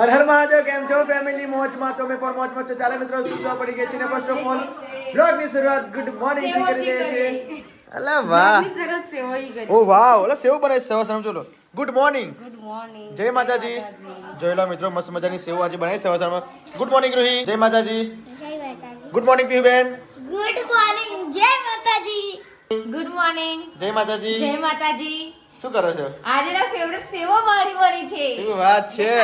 હર હર મહાદેવ. કેમ છો ફેમિલી? મોજમાં તો મેં પણ મોજમાં છો. ચાલે મિત્રો, સુસવા પડી ગઈ છે ને ફર્સ્ટ ઓફ ઓલ બ્લોગની શરૂઆત ગુડ મોર્નિંગ થી કરી દઈએ છીએ. અલા વાહ, ઓ વાહ, ઓલા સેવ બનાવી સેવ સમજો. Good morning. જય માતાજી. જોઈ લો મિત્રો, મસ્ત મજાની સેવ આજે બનાવી સેવ સરમાં. Good morning Ruhi. જય Mataji. Good morning Piyuben. Good morning. જય માતાજી. Good morning. જય માતાજી. જય માતાજી. શું કરો છો? આજે ના ફેવરેટ સેવો મારી બની છે. શું વાત છે?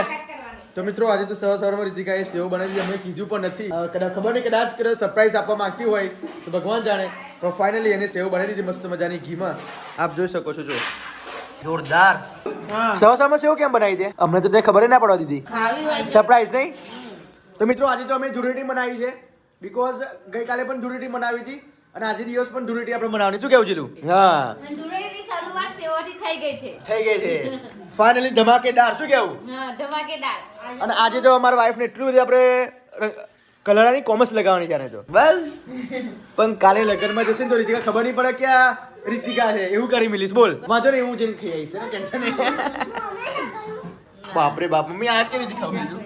તો મિત્રો આજે તો સવારમાં રીતિકાએ સેવ બનાવી અમે કીધું પણ નથી. કદાચ ખબર નહીં, કદાચ સરપ્રાઈઝ આપવા માંગતી હોય તો ભગવાન જાણે. પણ ફાઇનલી એને સેવ બનાવી દીધી મસ્ત મજાની ઘીમાં. આપ જોઈ શકો છો. જો જોરદાર. સવારમાં સેવ કેમ બનાવી દે? અમને તો ખબર ના પડવા દીધી. સરપ્રાઈઝ નહીં. તો મિત્રો આજે તો અમે ધૂળેટી બનાવી છે. બીકોઝ ગઈકાલે પણ ધૂળેટી બનાવી હતી અને આજે દિવસ પણ ધૂળેટી આપણે બનાવવાની. શું કેવું જીલું? હા, ધૂળેટીની શરૂઆત સેવોથી થઈ ગઈ છે. થઈ ગઈ છે ફાઇનલી ધમાકેદાર. શું કેવું? હા, ધમાકેદાર. અને આજે તો અમારા વાઈફ ને એટલું બધું આપણે કલરાની કોમર્સ લગાવવાની છે તો બસ. પણ કાલે લગ્નમાં જશે ને તો રીતિકા ખબર નહીં પડે કે આ રીતિકા છે એવું કરી મિલીશ. બોલ વાંધો નહીં, હું જઈને ખાઈ આવીશ ને, ટેન્શન નહીં. બાપરે બાપ, મમ્મી આ કેવી રીતે ખાવું બીજું?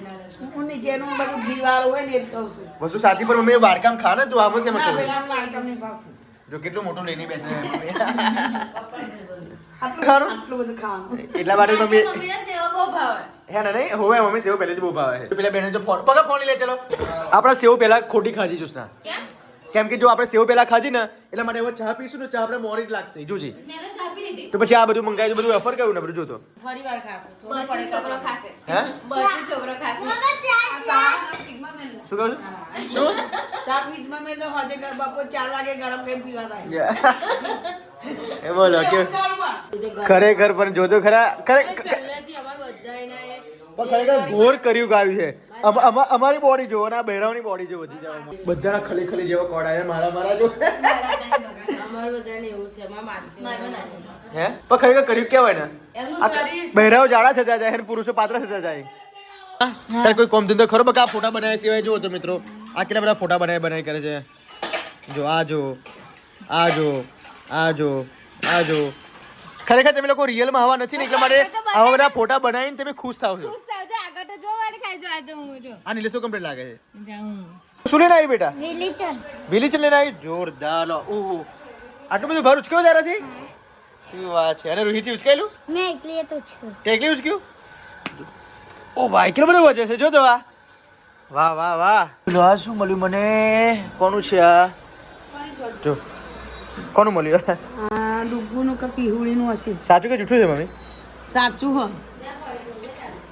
જેનું બધું દીવાલ હોય ને એ જ કહું છું. વસ્તુ સાચી, પણ મમ્મી વારકામ ખા ને તું આમ છે ના, મતલબ. પેલા વાળકામ નહીં ભાવતું. જો કેટલું મોટું લઈને બેસે છે મમ્મી. આટલું ખાવાનું? આટલું બધું ખાવાનું. એટલા માટે મમ્મી મમ્મીને સેવો બહુ ભાવે. હે ને નહીં હોવે મમ્મી સેવ પહેલેથી બહુ ભાવે છે. પેલા બેને જો ફોન પગા ફોન લઈ લે. ચલો આપણે સેવ પહેલા ખોટી ખાજી જોસના. કેમ? કેમ કે જો આપણે સેવ પહેલા ખાધી ને એટલા માટે હવે ચા પીશું ને ચા આપણે મોરી જ લાગશે. જોજી મેં તો ચા પી લીધી. તો પછી આ બધું મંગાવ્યું, બધું ઓફર કર્યું ને બધું જોતો. ફરી વાર ખાશું. થોડું બધું પડે છોકરો ખાશે. હે? બધું છોકરો ખાશે. મમ્મા ચા ફ્રીજમાં મેલ દો. શું કહું છું? શું? ચા ફ્રીજમાં મેલ દો. હોજે બપોર 4 વાગે ગરમ કરીને પીવા લાય. એ બોલો કે ખરેખર પણ જોતો ખરા પહેલેથી અમાર બધાયના એ પણ ખરેખર ઘોર કર્યું ગાયું છે. અમારી બોડી જોવો ને આ બહેરાવની બોડી જો વધી જવા બધાના ખલી ખલી જેવો કોડ આવે મારા મારા જો. અમાર બધાને એવું છે. અમાર માસી મારવા ના. હે પણ ખરેખર કર્યું કેવાય ને. એમનું આ શરીર બહેરાઓ જાડા થતા જાય અને પુરુષો પાતળા થતા જાય. તારે કોઈ કોમ ધંધો ખરો? બકા ફોટા બનાવ્યા સિવાય જુઓ તો મિત્રો આ કેટલા બધા ફોટા બનાવી કરે છે. જો આ જો, આ જો, આ જો, આ જો. ખરેખર તમે લોકો રિયલમાં આવા નથી ને એટલા માટે આવા બધા ફોટા બનાવીને તમે ખુશ થાવ છો. ખુશ થાવ છો. આગળ તો જોવાની ખાઈ જો આજે હું જો આ નીલે શું કમ્પ્લીટ લાગે છે? જાઉં. શું લઈને આવી બેટા? વિલીચન વિલીચન લઈને આવી. જોરદાર. ઓહો, આટલું બધું ભાર ઉચક્યો તારા છે? શું વાત છે. અને રૂહીથી ઉચકાયેલું? મેં એકલી તો છું. તે એકલી ઉચક્યું? ઓ ભાઈ કેટલો બધો વજે છે. જો તો આ વાહ વાહ વાહ. આ શું મળ્યું મને? કોનું છે આ? જો કોનું મળ્યું? આ ડુગ્ગુનું કે પીહુડીનું હશે. સાચું કે જૂઠું છે મમ્મી? સાચું હો.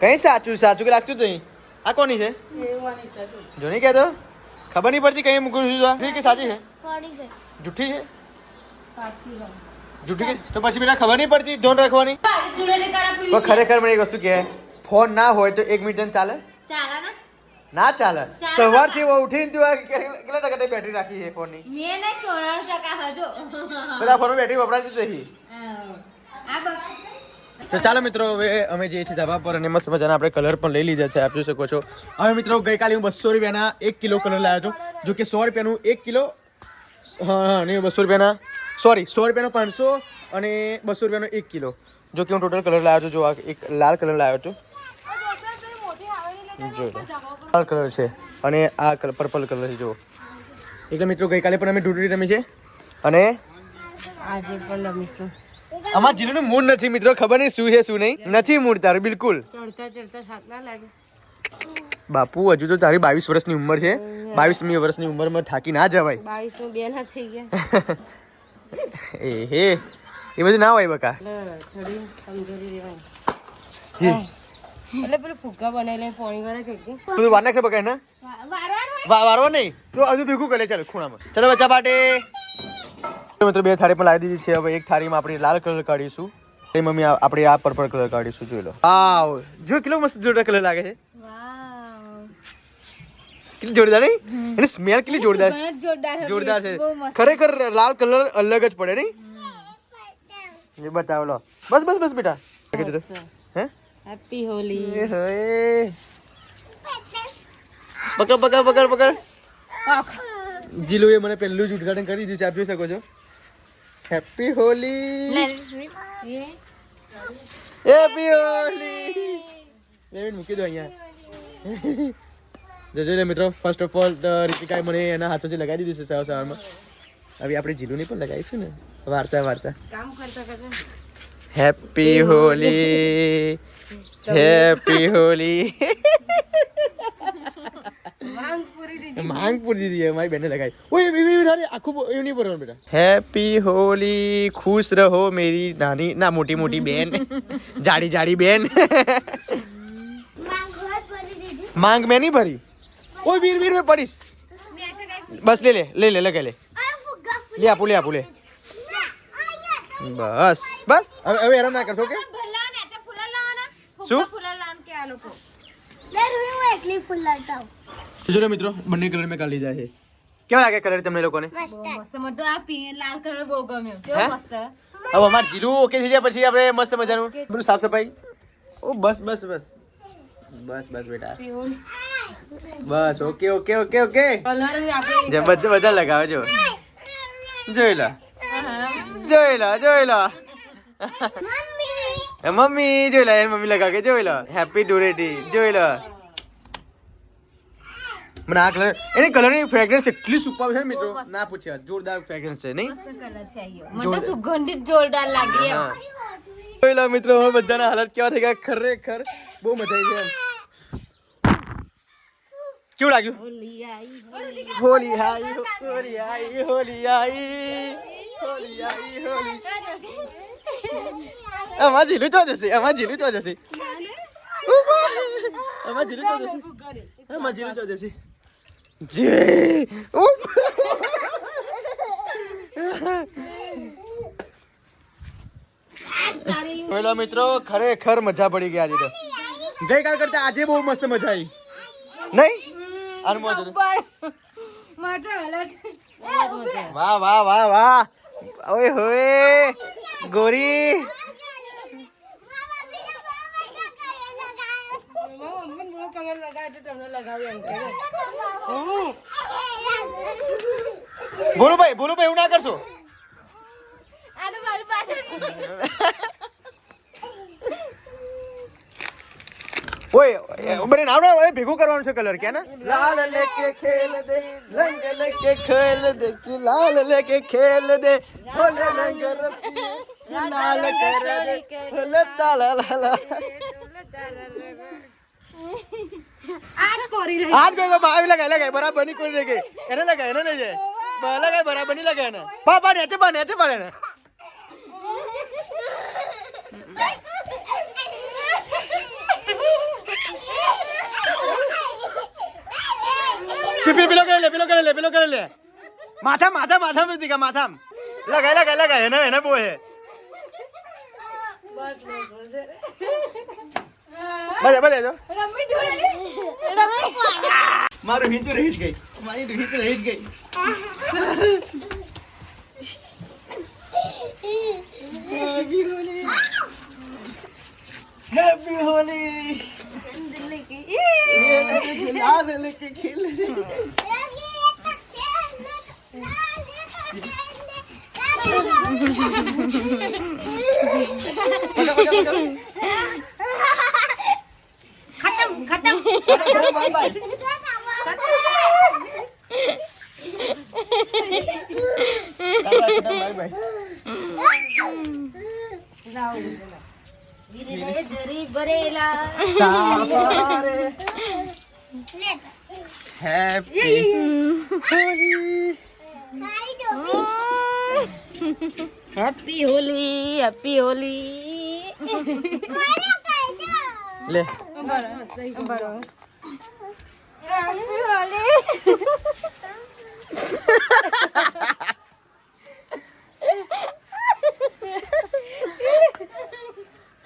કઈ સાચું સાચું કે લાગતું જ નહીં. આ કોની છે? એવાની છે. જો નહીં કહેતો. ખબર નહીં પડતી કઈ મૂકું છું. જૂઠી કે સાચી છે? પડી ગઈ. જૂઠી છે? સાચી હો. જૂઠી કે તો પછી બેટા ખબર નહીં પડતી ધોન રાખવાની. ધૂળેટી કરા પણ પીવી છે. ખરેખર મને એક વસ્તુ કહે, ફોન ના હોય તો 1 મિનિટ ચાલે? ચાલે ના? ના ચાલે. ચાલે સવાર તો છે ઉઠીને તું આ કેટલા ટકા બેટરી રાખી છે ફોનની? મેં નહીં 94% હજો. બધા ફોનમાં બેટરી વપરાતી જ નથી. આ બસ તો ચાલો મિત્રો હવે અમે જઈએ છીએ ધાબા પર અને મસ્ત મજાના આપણે કલર પણ લઈ લીધા છે. આપ જોઈ શકો છો. હવે મિત્રો ગઈકાલે હું 200 રૂપિયાના 1 કિલો કલર લાવ્યો હતો. જો કે 100 રૂપિયાનું 1 કિલો, હા નહીં 200 રૂપિયાના, સોરી 100 રૂપિયાનો 500 અને 200 રૂપિયાનો 1 કિલો. જો કે હું ટોટલ કલર લાવ્યો હતો. જો આ એક લાલ કલર લાવ્યો હતો. જો લાલ કલર છે અને આ પર્પલ કલર છે. જો એટલે મિત્રો ગઈકાલે પણ અમે ઢૂંઢી રમી છે અને આજે પણ રમીશું. અમાર જીલુનું મૂડ નથી મિત્રો. ખબર નહીં શું છે શું નહીં. નથી મૂડ તારું બિલકુલ. ચડતા ચડતા થાક ના લાગે? બાપુ હજુ તો તારી 22 વર્ષની ઉંમર છે. 22મી વર્ષની ઉંમરમાં થાકી ના જવાય. 22 નું 2 ના થઈ ગયા. એ હે એ બધું ના હોય બકા. ચડી સમજરી રહેવાય. એટલે પેલું ફુગ્ગા બનાવી પાણી વાળા છે કે બધું વાર નાખે બકા ને વારવા નહીં તો અડધું ભેગું કરે. ચાલ ખૂણામાં. ચલો બચ્ચા પાટે. મિત્રો 2 થાળી પણ લાવી દીધી છે. હવે એક થાળીમાં આપણે લાલ કલર કાઢીશું. એ મમ્મી આપણે આ પર્પલ કલર કાઢીશું. જોઈ લો. વાવ, જો કેટલો મસ્ત જોરદાર કલર લાગે છે. કેટલી જોરદાર નહીં? એની સ્મેલ કેટલી જોરદાર જોરદાર છે. ખરેખર લાલ કલર અલગ જ પડે નહીં? એ બતાવો લો. બસ બસ બસ બેટા. હે હેપી હોલી. પકડ પકડ પકડ પકડ. જીલુએ મને પહેલું જ ઉદઘાટન કરી દીધું છે. આપ જોઈ શકો છો. હેપી હોલી. હેપી હોલી. મૂકી દો અહીંયા. જોઈ લે મિત્રો, ફર્સ્ટ ઓફ ઓલ રીતિકાએ મને એના હાથોથી લગાવી દીધું છે સવારમાં. હવે આપણે જીલુની પણ લગાવીશું ને વાર્તા કામ કરતા કરતા હેપી હોલી હેપી હોલી માંગ પૂરી દીધી. માંગ પૂરી દીધી મારી બેને લગાવી. ઓય બેબી આખું એવું નહીં બોલવાનું બેટા. હેપી હોલી, ખુશ રહો મેરી નાની ના મોટી મોટી બેન, જાડી જાડી બેન. માંગ મેં નહીં ભરી. ઓય વીર વીર મેં પડીશ. બસ લે લગાઈ લે. લે આપું લે. બસ હવે હેરાન ના કરશો કે શું? એકલી ફૂલ લટાવ જો મિત્રો બંને કલર મેં કાઢી લીધા છે. કેવા લાગે કલર તમને લોકોને? મસ્ત મોટો આ લાલ કલર બહુ ગમ્યો. હે? કેવો મસ્ત. હવે અમાર જીલું ઓકે થઈ જાય પછી આપણે મસ્ત મજાનું બધું સાફ સફાઈ. ઓ બસ બેટા. બસ ઓકે. કલર આપણે જે બધા લગાવે જો. જોઈ લો. મમ્મી જોઈ લો, એની મમ્મી લગાવે જોઈ લો. હેપી ડુરેટી જોઈ લો. મને આ કલર એની કલરની ફ્રેગ્રન્સ એટલી સુપર છે મિત્રો, ના પૂછ્યા. જોરદાર ફ્રેગ્રન્સ છે નહીં? મસ્ત કલર છે આયો. મને તો સુગંધિત જોરદાર લાગી એમ. જોઈ લો મિત્રો, હવે બધાના હાલત કેવા થઈ ગયા. ખરેખર બહુ મજા આવી છે એમ. કેવું લાગ્યું? હોલી આમાં જીલું ચો જશે. જે પેલા મિત્રો ખરેખર મજા પડી ગઈ આજે તો. ગઈકાલ કરતા આજે બહુ મસ્ત મજા આવી નહીં? વાહ ઓય હોય ગોરી. મમ્મી બહુ કલર લગાવે તો તમને લગાવી એમ કે ભોલુભાઈ એવું ના કરશો. આનું મારી પાછળ ઓય બને આવડે ઓય ભેગું કરવાનું છે કલર કે ને? લાલ લેકે ખેલ દે રંગ લેકે ખેલ દે કે લાલ લેકે ખેલ દે બોલે રંગ રસીએ લાલ કર દે બોલે તાલા લાલા. આજ કરી રહી આજ કોઈ બાવી લગાય બરાબર ની કોઈ લગે એને લગાય એને લઈ જાય લગાય બરાબર ની લગાય ને પાપા નેચે પડે ને. પેલો કરે લે. માથા મૃતિકા માથામ લગાય એને બો હે. બધે જો મારું હિંચું રહી જ ગઈ. હેપી હોલી લાલ લેકે ખેલ દે. ખતમ જરી ભરેલા હેપી હેપી હોલી લે.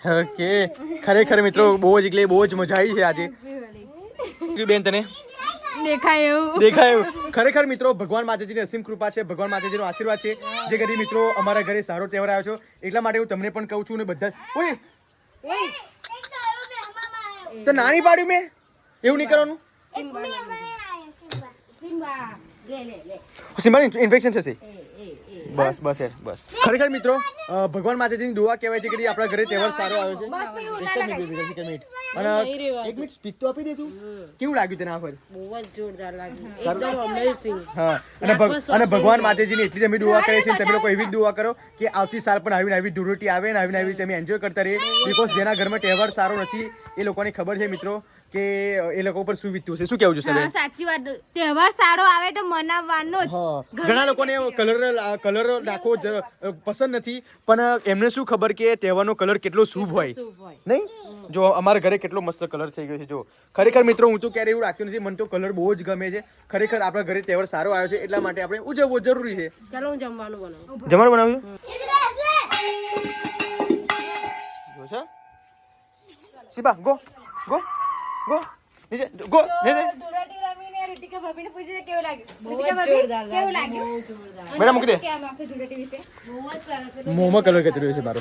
ઓકે ખરેખર મિત્રો બહુ જ મજા આવી છે આજે. બેન તને દેખાય એવું ખરેખર મિત્રો ભગવાન માતાજીની અસીમ કૃપા છે, ભગવાન માતાજીનો આશીર્વાદ છે જે કરી મિત્રો અમારા ઘરે સારો તહેવાર આવ્યો છો. એટલા માટે હું તમને પણ કહું છું ને બધા ઓય તો નાની પાડ્યું મેં એવું નહીં કરવાનું. સિમ્બાની ઇન્ફેક્શન થશે. બસ બસ યાર બસ ખરેખર મિત્રો ભગવાન માતાજીની દુઆ કહેવાય છે કે આપણા ઘરે તહેવાર સારો આવ્યો છે. બસ ભાઈ એવું ના એક જ મિનિટ, એક મિનિટ. અને એક મિનિટ સ્પીચ તો આપી દે તું. કેવું લાગ્યું તને આ ફર? બહુ જ જોરદાર લાગ્યું, એકદમ અમેઝિંગ. હા અને ભગવાન માતાજીની એટલી જ અમે દુઆ કરીએ છીએ. તમે લોકો એવી જ દુઆ કરો કે આવતી સાલ પણ આવીને આવી ધૂળેટી આવે ને આવીને આવી તમે એન્જોય કરતા રહીએ. બીકોઝ જેના ઘરમાં તહેવાર સારો નથી એ લોકોને ખબર છે મિત્રો કે એ લોકો પર શું વીત્યું છે. શું કેવું છે? સાચી વાત, તહેવાર સારો આવે તો મનાવવાનો જ. ઘણા લોકોને કલર નાખવો પસંદ નથી, પણ એમને શું ખબર કે તહેવારનો કલર કેટલો શુભ હોય નહીં. જો અમારા ઘરે કેટલો મસ્ત કલર થઈ ગયો છે. જો ખરેખર મિત્રો હું તો ક્યારે એવું રાખ્યું નથી, મને તો કલર બહુ જ ગમે છે. ખરેખર આપણા ઘરે તહેવાર સારો આવ્યો છે એટલા માટે આપણે ઉજવવો જરૂરી છે. ચાલો હું જમવાનું બનાવું. જમવાનું બનાવ્યું જો છે શિબા ગો ગો ગો નીચે ગો નીચે ધૂળેટી રમીને રીતિકા ભાભીને પૂછ્યું કેવું લાગ્યું? બહુ જ રીતિકા ભાભી, જોરદાર કેવું લાગ્યું, લાગ્યું? બહુ જોરદાર. બેટા મૂકી દે. કેમ આવશે ધૂળેટી વિશે? બહુ જ સરસ છે. મોંમાં કલર જતો રહ્યો છે મારો.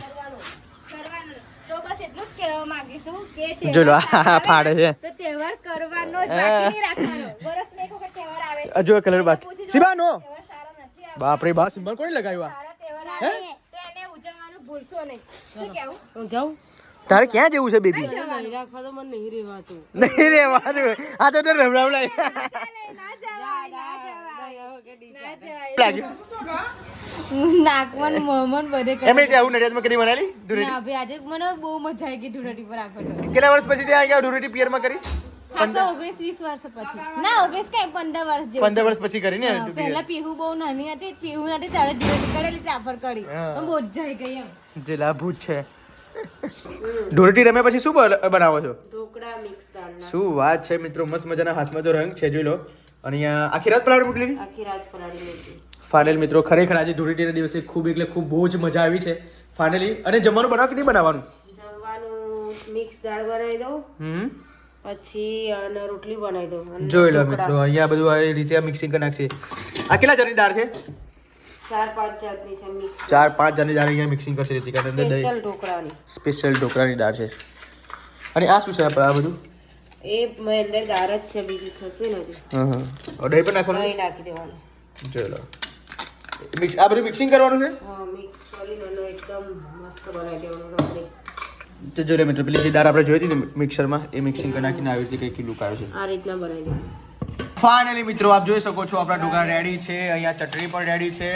કરવાનું. તો બસ એટલું જ કહેવા માંગીશું કે જો લો, તહેવાર આ ફાડે છે. તો તહેવાર કરવાનો જ, બાકી નહીં રાખવાનો. વર્ષમાં એક વખત તહેવાર આવે છે. હજુ કલર બાકી. પૂછી દો, શિબા નો તહેવાર સારો નથી આવતો. બાપરે બા સિમ્બલ કોણે લગાવ્યું આ? સારા તહેવાર આવે તો એને ઉજવવાનું ભૂલશો નહીં. શું કહેવું? હું જાઉં? તારે ક્યાં જવું છે બેબી? નહીં રાખવા તો મને નહીં રહેવાતું. નહીં રે વાતું આ તો રમરાવ લાય ના જવાય, ના જવાય. ના જવાય. લાગ્યું નાકમાં ને મોંમાં ને બધે એમ નહીં આવું નડિયાદમાં કરી બનાવી ના ભાઈ, આજે મને બહુ મજા આવી ગઈ ધૂળેટી પર આખો. કેટલા વર્ષ પછી ત્યાં ગયા ધૂળેટી પિયરમાં કરી? ખાસો 19-20 વર્ષ પછી. ના 19 કઈ 15 વર્ષ જેવું. 15 વર્ષ પછી કરી ને હા, પહેલા પીહુ બહુ નાની હતી, પીહુ નથી ત્યારે ધૂળેટી કરેલી ત્રાફર કરી. તો બહુ જ જઈ ગઈ એમ. જે લાભૂત છે. ધૂળેટી રમ્યા પછી શું બનાવો છો? ઢોકળા મિક્સ દાળના. શું વાત છે મિત્રો, મસ્ત મજાના હાથમાં તો રંગ છે જોઈ લો. અને અહીંયા આખી રાત પલાળી મૂકી લીધી. આખી રાત પલાળી મૂકી. ફાઇનલ મિત્રો ખરેખર આજે ધૂળેટીના દિવસે ખૂબ એટલે ખૂબ બહુ જ મજા આવી છે ફાઇનલી. અને જમવાનું બનાવો કે નહીં બનાવવાનું? જમવાનું મિક્સ દાળ બનાવી દઉં, પછી અને રોટલી બનાવી દઉં. અને જોઈ લો ઢોકળા. મિત્રો અહીંયા બધું આ રીતે મિક્સિંગ કરી નાખશે. આ કેટલા જણની દાળ છે? 4-5 જાતની છે મિક્સ. 4-5 જણની દાળ અહીંયા મિક્સિંગ કરશે રીતિકા. સ્પેશિયલ ઢોકળાની. સ્પેશિયલ ઢોકળાની દાળ છે. અને આ શું છે આ બધું? એ મેં અંદર દાળ જ છે, બીજું થશે ને હજી. દહીં પણ નાખવાનું? દહીં નાખી દેવાનું. જોઈ લો આ બધું મિક્સિંગ કરવાનું છે. હા, મિક્સ કરીને અને એકદમ મસ્ત બનાવી દેવાનું રોટલી. તો જોઈ લો મિત્રો પેલી જે દાળ આપણે જોઈ હતી ને મિક્સરમાં એ મિક્સિંગ કરી નાખીને આવી રીતે કંઈક લુક આવ્યો છે. આ રીતના બનાવી દેવાનું. ફાઇનલી મિત્રો આપ જોઈ શકો છો આપણા ઢોકળા રેડી છે. અહીંયા ચટણી પણ રેડી છે.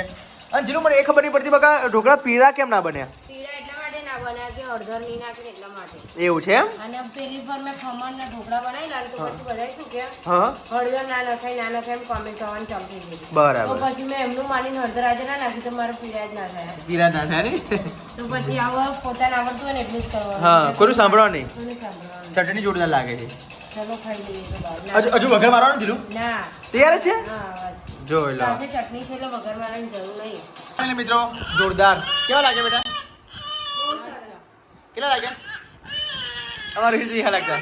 અને જેનું મને એ ખબર નહીં પડતી બકા ઢોકળા પીળા કેમ ના બન્યા? પીળા એટલા માટે ના બનાવ્યા કે હળદર નહીં નાખીને એટલા માટે. એવું છે એમ? અને પેલી વાર મેં ખમણના ઢોકળા બનાવેલા ને તો પછી બધાએ શું કે હા હળદર ના નખાય એમ કોમેન્ટ કરવાની ચાલુ થઈ ગઈ. તો બરાબર. પછી મેં એમનું માનીને હળદર આજે ના નાખી તો મારે પીળા જ ના થાય. પીળા ના થાય ને? તો પછી આવો પોતાને આવડતું હોય ને એટલું જ કરવાનું. હા કોઈનું સાંભળવા નહીં. કોઈને સાંભળવાનું. ચટણી જોરદાર લાગે છે. ચલો ખાઈ લઈએ તો બહાર. હજુ હજુ વઘાર મારવાનું જીલું ના તૈયાર છે? ના આવાજ. જોઈ લો સાથે ચટણી છે એટલે વઘાર મારવાની જરૂર નહીં. ફાઇનલી મિત્રો જોરદાર. કેવા લાગે બેટા? કેટલા લાગ્યા? અમારી રીતિકા લાગતા.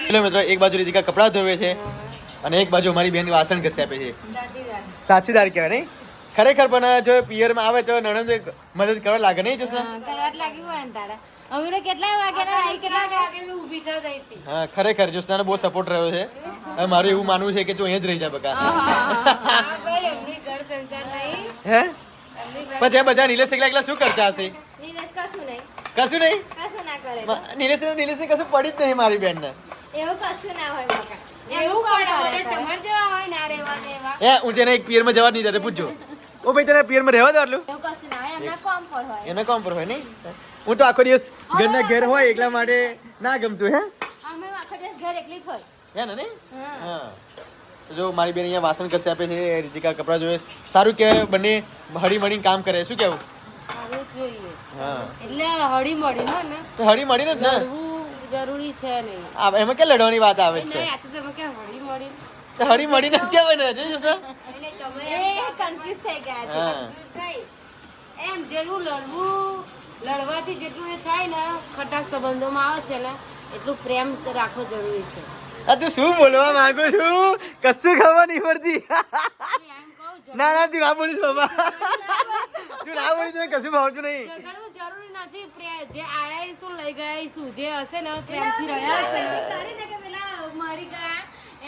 ચલો મિત્રો એક બાજુ રીતિકા કપડાં ધોવે છે અને એક બાજુ અમારી બેન વાસણ ઘસે આપે છે. સાચીદાર કહેવાય નહીં? ખરેખર પણ જો પિયરમાં આવે તો નણંદ મદદ કરવા લાગે નહીં જસના? કરવા જ લાગ્યું હોય ને તારા. અમે તો કેટલા વાગ્યાના આવી, કેટલા વાગે ઊભી થઈ ગઈ હતી. હા ખરેખર જોસનાનો બહુ સપોર્ટ રહ્યો છે. હવે મારું એવું માનવું છે કે તું અહીં જ રહી જા બકા. ભાઈ એમની ઘર સંસાર નહીં. હે પણ ત્યાં બધા નિલેશ એકલા એકલા શું કરતા હશે? નીરજ કશું નહીં, કશું નહીં. કશું ના કરે. નિલેશને કશું પડી જ નહીં મારી બેનને. એવું કશું ના હોય બકા. એવું કરે તમારે જેવા હોય ના રહેવા દેવા. હે હું તેને એક પિયરમાં જવા જ નહીં દેતો પૂછજો. ઓ ભાઈ તને પિયરમાં રહેવા દો આટલું? એવું કશું ના હોય, એમના કોમ પર હોય. એના કામ પર હોય નહીં. હું તો આખો દિવસ ઘરના ઘેર હોય એટલા માટે ના ગમતું. હે અમે આખો દિવસ ઘર એકલી જ હોય. હે ને નહીં? હા તો જો મારી બેન અહીંયા વાસણ કસે આપે છે, રીતિકા કપડાં જોવે. સારું કહેવાય બંને હળી મળીને કામ કરે. શું કેવું? સારું જ જોઈએ. હા એટલે હળી મળી હોય ને તો હળી મળીને જ ને. લડવું જરૂરી છે નહીં. એમાં ક્યાં લડવાની વાત આવે છે? નહીં, આ તો તમે ક્યાં હળી મળી. તો હળી મળીને જ કહેવાય ને. જોઈ જશો? એટલે તમે એ કન્ફ્યુઝ થઈ ગયા છે. હા એમ જેટલું લડવાથી જેટલું એ થાય ને ખટાશ સંબંધોમાં આવે છે ને એટલું પ્રેમ રાખવો જરૂરી છે. આ તું શું બોલવા માંગુ છું? કશું ખબર નહીં પડતી. એમ કહું ના ના તું ના બોલીશ બાબા. તું ના બોલીશ તને કશું ભાવતું નહીં. ઝઘડવું જરૂરી નથી. જે આયા એ શું લઈ ગયા એ શું જે હશે ને પ્રેમથી રહ્યા હશે. કરીને કે પેલા મરી ગયા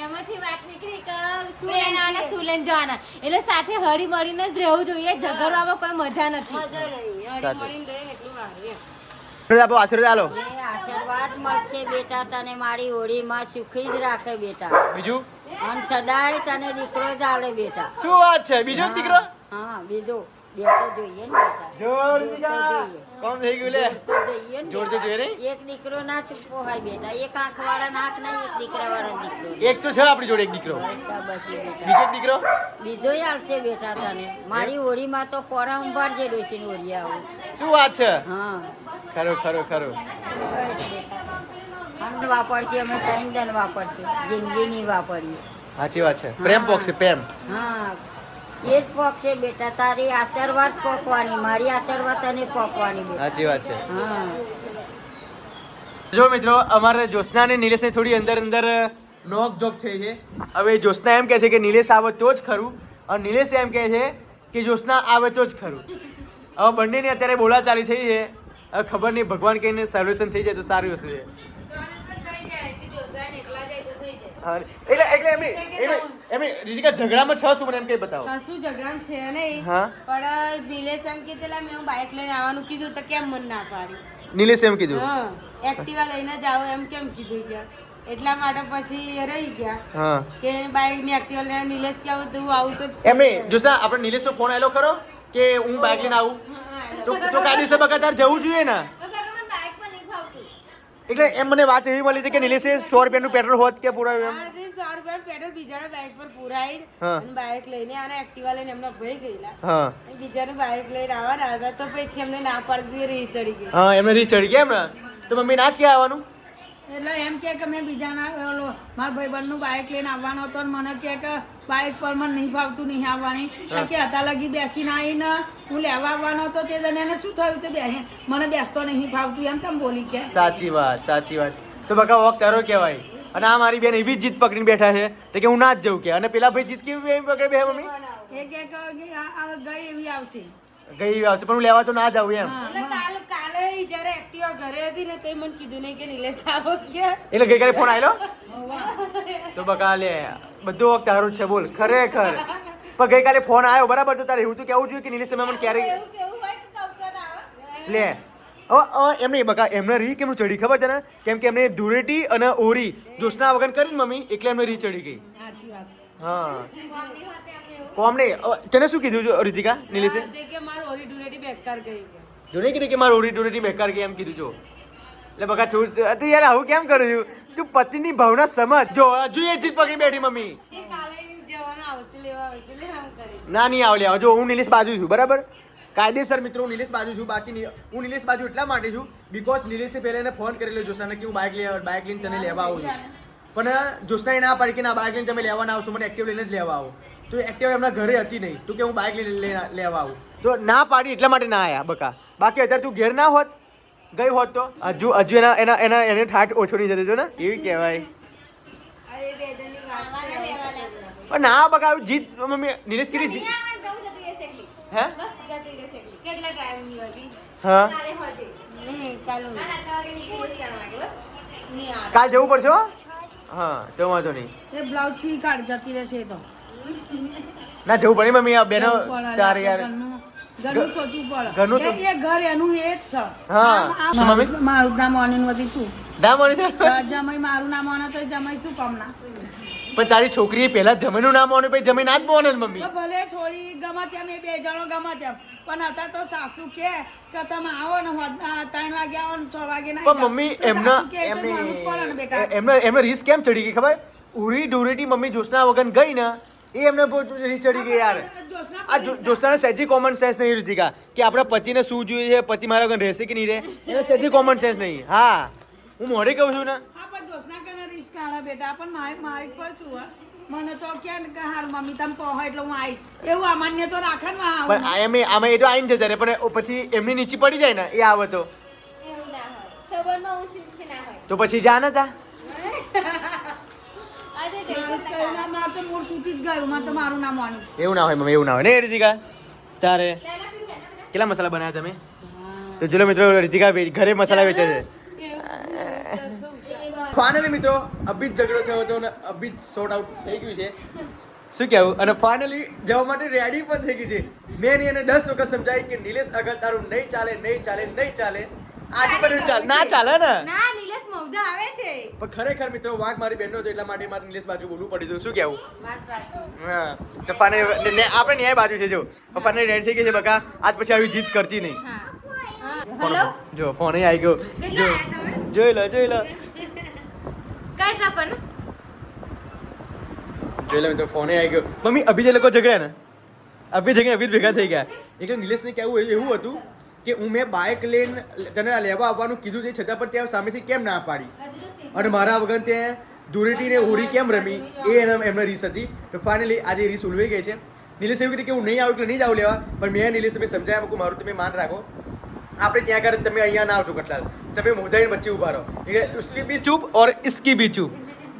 એમાં ઘરમાંથી વાત નીકળી કે શું લઈને આવવાના, શું લઈને જવાના, એટલે સાથે હળી મળીને જ રહેવું જોઈએ. ઝઘડવામાં કોઈ મજા નથી. આપો આશીર્વાદ આલો. આશીર્વાદ મળશે બેટા તને મારી હોળીમાં સુખી જ રાખે બેટા બીજું અને સદાય તને દીકરો જ આલે બેટા. શું વાત છે? બીજો એક દીકરો હા બીજો બે તો જોઈએ ને બેટા. જોર દીકરા કોમ થઈ ગયું લે. તો જોઈએ ને જોર તો જોઈએ બેટા. એક દીકરો ના પોહાય બેટા. એક આંખ વાળા નાક નહીં, એક દીકરા વાળા દીકરો. એક તો છે આપણી જોડે એક દીકરો. બસ બેટા બીજો એક દીકરો બીજો આવશે બેટા તને. મારી હોળીમાં તો પોરા ઉંભારજે ડોશી હોળી આવું. શું વાત છે? હા ખરો ખરો ખરો. અન્ન વાપરશે અમે ત્રણ દન વાપરશું, જિંદગીની વાપરીએ. સાચી વાત છે. પ્રેમ પોકશે પ્રેમ. હા એ જ પોકશે બેટા. તારી આશીર્વાદ પોકવાની, મારી આશીર્વાદ તને પોકવાની બેટા. સાચી વાત છે. હા જો મિત્રો અમારે જ્યોત્સના અને નિલેશને થોડી અંદર અંદર નોક જોક થઈ છે. હવે જ્યોત્સના એમ કહે છે કે નિલેશ આવે તો જ ખરું, અને નિલેશ એમ કહે છે કે જ્યોત્સના આવે તો જ ખરું. હવે બંનેની અત્યારે બોલાચાલી થઈ છે. હવે ખબર નહીં, ભગવાન કહીને સોલ્યુશન થઈ જાય તો સારું હશે. હા, એટલે એમની રીતિકા ઝઘડામાં છો શું મને એમ કઈ બતાવો. કશું ઝઘડા છે નહીં હા પણ નિલેશ એમ કીધેલા મેં બાઇક લઈને આવવાનું કીધું તો કેમ મન ના પાડી. નિલેશ એમ કીધું. હા એક્ટિવા લઈને જ આવો એમ કેમ કીધું કે એટલા માટે પછી રહી ગયા હા કે બાઇક ની એક્ટિવા લઈને નિલેશ કે આવું તું આવું તો જ એમની જોસ્તા આપણે નિલેશનો ફોન આવેલો ખરો કે હું બાઇક લઈને આવું તો કાયદેસર બકા તાર જવું જોઈએ ને. એટલે એમ મને વાત એવી મળી હતી કે નિલેશે 100 રૂપિયાનું પેટ્રોલ હોત કે પૂરા એમ. 100 રૂપિયા પેટ્રોલ બીજાના બાઇક પર પુરાઈ હા. અને બાઇક લઈને આને એક્ટિવા લઈને એમના ભાઈ ગયેલા હા અને બીજાનું બાઇક લઈને આવવાના હતા તો પછી એમને ના પાડી રહી ચડી ગઈ. હા એમને રીચ ચડી ગયા એમ ને. તો મમ્મી ના જ ક્યાં આવવાનું. એટલે એમ કે મેં બીજાના મારા ભાઈબંધનું બાઇક લઈને આવવાનો હતો ને મને કે બાઇક પર મને નહીં ફાવતું નહીં આવવાની. કે હતા લગી બેસીને આવીને હું લેવા આવવાનો હતો તે જણાને શું થયું તે બેહે મને બેસતો નહીં ફાવતું એમ કેમ બોલી કે. સાચી વાત સાચી વાત. તો બકા વોક તારો કહેવાય. અને આ મારી બેન એવી જ જીત પકડીને બેઠા છે તો કે હું ના જ જઉં કે. અને પેલા ભાઈ જીત કેવી એમ પકડી બે મમ્મી એ કે ગઈ એવી આવશે. ગઈ આવશે પણ હું લેવા તો ના જાઉં એમ. એટલે કાલે જયારે એક્ટિવા ઘરે હતી ને તો મને કીધું નહીં કે નિલેશ આવો ક્યાં. એટલે ગઈકાલે ફોન આવેલો તો બકા લે બધું વખત તારું જ છે બોલ ખરેખર. પણ ગઈકાલે ફોન આવ્યો બરાબર. તો તારે એવું તો કેવું જોઈએ કે નિલેશ તમે મને ક્યારે લે. એમ નહીં બકા એમને રી કેમનું ચડી ખબર છે ને? કેમ કે એમને ધૂળેટી અને ઓરી જોશના વગર કરીને મમ્મી એટલે એમને રી ચડી ગઈ. સાચી વાત. હા કોમ નહીં. તને શું કીધું છે રીતિકા નિલેશે? તે કે મારું ઓરી ડુલેટી બેકાર ગઈ કે. જો નહીં કીધું કે મારું ઓરી ડોરેટી બેકાર કે એમ કીધું જો. એટલે બકા છોડ તું યાર આવું કેમ કરું છું? તું પતિની ભાવના સમજ. જો હજુ એ જીત પકડી બેઠી મમ્મી. તે કાલે જવાનો આવશે લેવા આવશે લે આમ કરી. ના નહીં આવ લે. જો હું નિલેશ બાજુ છું બરાબર. કાયદેસર મિત્રો હું નિલેશ બાજુ છું. બાકી હું નિલેશ બાજુ એટલા માટે છું બીકોઝ નિલેશે પહેલા એને ફોન કરેલો જોશાને કે હું બાઇક લઈને તને લેવા આવું છું. પણ જોશનાએ ના પાડી કે ના બાઇક લઈને તમે લેવા ના આવશો મને એક્ટિવ લઈને જ લેવા આવો. તો એક્ટિવ એમના ઘરે હતી નહીં તો કે હું બાઇક લઈને લેવા આવું. તો ના પાડી એટલા માટે ના આવ્યા બકા. બાકી અત્યારે તું ઘેર ના હોત ગઈ હોત તો હજુ એને ઠાઠ ઓછો નહીં જતો ને એવી કહેવાય. અરે બે જણની વાત છે. પણ ના બકા જીત મમ્મી નિલેશ કીધી જીત. હે કેટલા ટાઈમની હતી? હા નહીં કાલે કાલ જવું પડશે હો. હા તો વાંધો નહીં. એ બ્લાઉઝ થી કાઢ જતી રહેશે તો ના જવું પડે મમ્મી. આ બેનો તારે યાર ઘરનું સોચવું પડે. ઘરનું એ ઘર એનું એ જ છે. હા. શું મમ્મી? મારું નામ મોની વધી છું. ના મળી છે. જમાઈ મારું નામ મોને તો જમાઈ શું કામ ના. પણ તારી છોકરીએ પહેલા જમીનનું નામ મોને પછી જમીન આ જ મોને મમ્મી. તો ભલે છોડી ગમે તેમ એ બે જણો ગમે તેમ પણ હતા તો સાસુ કે તમે આવો ને 3 વાગે આવો ને 6 વાગે ના પણ મમ્મી એમને રીસ કેમ ચડી ગઈ ખબર? ઉરી ડુરેટી મમ્મી જોશના વગર ગઈ ને એ એમને રીસ ચડી ગઈ યાર. આ જોશનાને સહેજી કોમન સેન્સ નહીં રીતિકા કે આપણા પતિને શું જોઈએ છે, પતિ મારા વગર રહેશે કે નહીં રહે એને સહેજી કોમન સેન્સ નહીં. હા હું મોઢે કહું છું ને. હા પણ દોસ્તના કને રિસ્ક કાઢે બેટા પણ મારી પર શું હોય મને તો કે હાર મમ્મી તમે કહો એટલે હું આવીશ એવું અમાન્ય તો રાખે ને પણ આમાં એ તો આવીને જતા રહે પણ પછી એમની નીચે પડી જાય ને એ આવે તો એવું ના હોય. સબરમાં ઊંચી નીચી ના હોય. તો પછી જા ને તા. અરે મારું તો મૂળ તૂટી જ ગયું મને તો મારું નામ માનું. એવું ના હોય મમ્મી એવું ના હોય ને રીતિકા. તારે કેટલા મસાલા બનાવ્યા તમે? તો ચલો મિત્રો રીતિકા ઘરે મસાલા વેચે છે. ફાઇનલી મિત્રો અભી જ ઝઘડો થયો હતો અને અભી જ સોર્ટ આઉટ થઈ ગયું છે. શું કહેવું? અને ફાઇનલી જવા માટે રેડી પણ થઈ ગઈ છે. મેં એને 10 વખત સમજાવી કે નિલેશ અગર તારું નહીં ચાલે આજે બધું ચાલે ના ચાલે ને. ના નિલેશ મૌઢા આવે છે. પણ ખરેખર મિત્રો વાંક મારી બહેનનો હતો એટલા માટે મારે નિલેશ બાજુ બોલવું પડ્યું હતું. શું કહેવું? વાત સાચી. હા તો ફાઇનલી આપણે ન્યાય બાજુ છે. જો ફાઇનલી રેડી થઈ ગઈ છે બકા. આજ પછી આવી જીત કરતી નહીં. હેલો જો ફોન આવી ગયો. કેટલા આયા તમે? જોઈ લો કેટલા પણ જોઈ લો મિત્રો ફોન આવી ગયો. મમ્મી અભી જે લોકો ઝઘડ્યા ને અભી જ ભેગા થઈ ગયા. એટલે નિલેશને કહેવું એવું હતું કે મેં બાઇક લઈને તને લેવા આવવાનું કીધું છે છતાં પણ ત્યાં સામેથી કેમ ના પાડી અને મારા વગર ત્યાં ધૂળેટી ને હોળી કેમ રમી એ એમને રીસ હતી. તો ફાઇનલી આજે રીસ ઉલવાઈ ગઈ છે. નિલેશ એવું કીધું કે હું નહીં આવું એટલે નહીં જાઉં લેવા, પણ મેં નિલેશને સમજાયા મૂકું મારું તમે માન રાખો, આપણે ત્યાં આગળ તમે અહીંયા ના આવજો કટલાલ, તમે મોઢાની વચ્ચે ઊભા રહો. એટલે ઉસકી ભી ચૂપ ઓર ઇસકી ભી ચૂપ,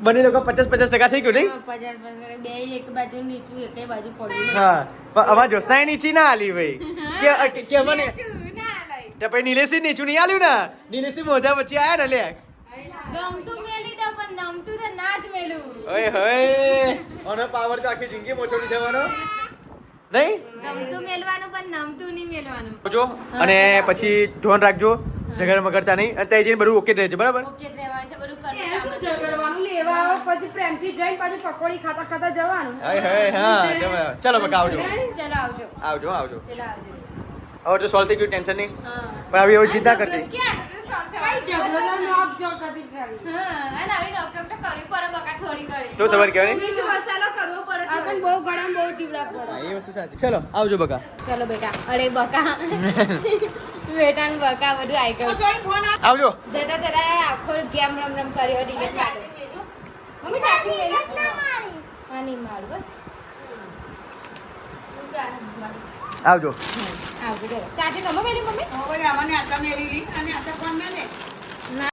બંને લોકો 50-50% થઈ ગયું નહીં. 50 બે એક બાજુ નીચું એક બાજુ પડ્યું. હા પણ અમાર જોસ્તાએ નીચી ના આલી ભાઈ કે મને તો પછી નિલેશી નીચું નહીં આલ્યું ને, નિલેશી મોઢા વચ્ચે આયા ને લે. ગમતું મેલી દો પણ નમતું તો ના જ મેલું. ઓય હોય ઓનો પાવર તો આખી જિંદગી મોછોડી જવાનો નહીં. ગમતું મેલવાનું પણ નમતું નહીં મેલવાનું. જો અને પછી ધ્યાન રાખજો ઝઘડા મગડતા નહીં, અને ત્યાં જઈને બધું ઓકે રહેજો બરાબર. ઓકે જ રહેવાનું છે બધું કરવું. ઝઘડવાનું લેવા આવો પછી પ્રેમથી જઈને પાછું પકોડી ખાતા ખાતા જવાનું. હા ચલો બકા આવજો ચલો આવજો. આવજો આવજો. ચલો આવજો. હવે તો સોલ્વ થઈ ગયું, ટેન્શન નહીં. હા પણ હવે એવું ચિંતા કરતી. ક્યાં solve થવાનું? ઝઘડો નોક જોક હતી ખાલી. હા અને આવી નોકચોક તો કરવી પડે બકા થોડી ઘણી. તો સવાર કહેવાય ને. બીજો મસાલો કરવો પડે આ પણ બહુ ગળામાં બહુ જીવડા પડે. એ વસ્તુ સાચી. ચલો આવજો બકા. ચલો બેટા. અરે બકા બેટાનું બકા બધું આઈ ગયું. સોરી ફોન આ આવજો. જતા જતા આખો ગેમ રમ કર્યો ડીલે ચાલે. મમ્મી ચાચી લઈ લે. હા નહીં મારું બસ. આવજો. આવજો ચલો. ચાચી તમે મેલી મમ્મી. હવે આમાં આટા મેલી લી અને આટા કોણ મેલે